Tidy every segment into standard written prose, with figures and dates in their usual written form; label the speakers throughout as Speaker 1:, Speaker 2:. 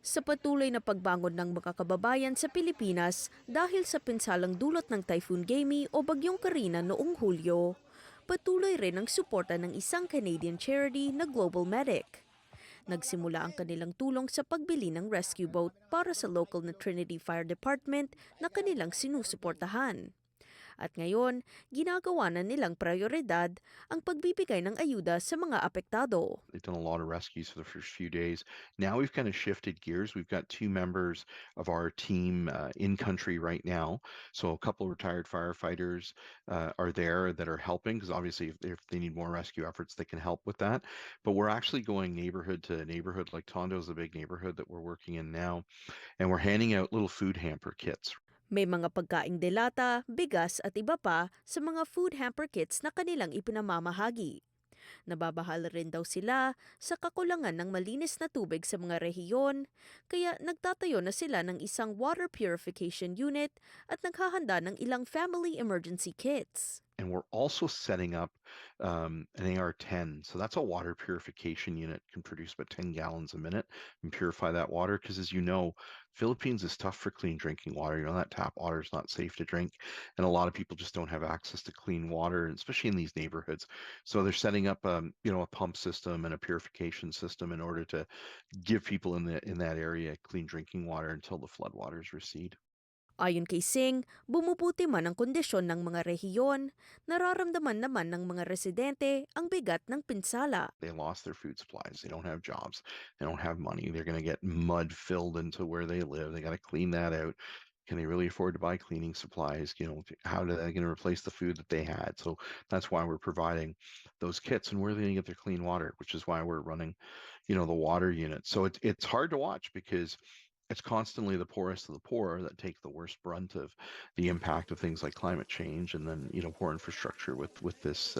Speaker 1: Sa patuloy na pagbangon ng mga kababayan sa Pilipinas dahil sa pinsalang dulot ng Typhoon Gamy o Bagyong Karina noong Hulyo, patuloy rin ang suporta ng isang Canadian charity na Global Medic. Nagsimula ang kanilang tulong sa pagbili ng rescue boat para sa local na Trinity Fire Department na kanilang sinusuportahan. At ngayon, ginagawa na nilang prioridad ang pagbibigay ng ayuda sa mga apektado.
Speaker 2: They've done a lot of rescues for the first few days. Now we've kind of shifted gears. We've got two members of our team in country right now. So a couple of retired firefighters are there that are helping because obviously if they need more rescue efforts, they can help with that. But we're actually going neighborhood to neighborhood. Like Tondo is a big neighborhood that we're working in now, and we're handing out little food hamper kits.
Speaker 1: May mga pagkaing delata, bigas at iba pa sa mga food hamper kits na kanilang ipinamamahagi. Nababahala rin daw sila sa kakulangan ng malinis na tubig sa mga rehiyon, kaya nagtatayo na sila ng isang water purification unit at naghahanda ng ilang family emergency kits.
Speaker 2: And we're also setting up an AR-10. So that's a water purification unit, can produce about 10 gallons a minute and purify that water. Because as you know, Philippines is tough for clean drinking water. You know, that tap water is not safe to drink. And a lot of people just don't have access to clean water, especially in these neighborhoods. So they're setting up, a pump system and a purification system in order to give people in that area clean drinking water until the floodwaters recede.
Speaker 1: Ayon kay Singh, bumubuti man ang kondisyon ng mga rehiyon, nararamdaman naman ng mga residente ang bigat ng pinsala.
Speaker 2: They lost their food supplies. They don't have jobs. They don't have money. They're going to get mud filled into where they live. They got to clean that out. Can they really afford to buy cleaning supplies? How are they going to replace the food that they had? So that's why we're providing those kits, and where are they going to get their clean water? Which is why we're running, the water unit. So it's hard to watch because it's constantly the poorest of the poor that take the worst brunt of the impact of things like climate change, and then poor infrastructure with this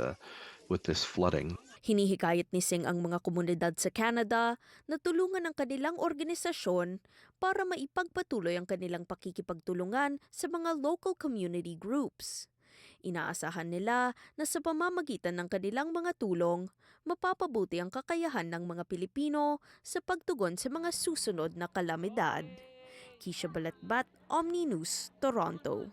Speaker 2: flooding.
Speaker 1: Hinihikayat ni Singh ang mga komunidad sa Canada na tulungan ang kanilang organisasyon para maipagpatuloy ang kanilang pakikipagtulungan sa mga local community groups. Inaasahan nila na sa pamamagitan ng kanilang mga tulong, mapapabuti ang kakayahan ng mga Pilipino sa pagtugon sa mga susunod na kalamidad. Kisha Balatbat, Omni News, Toronto.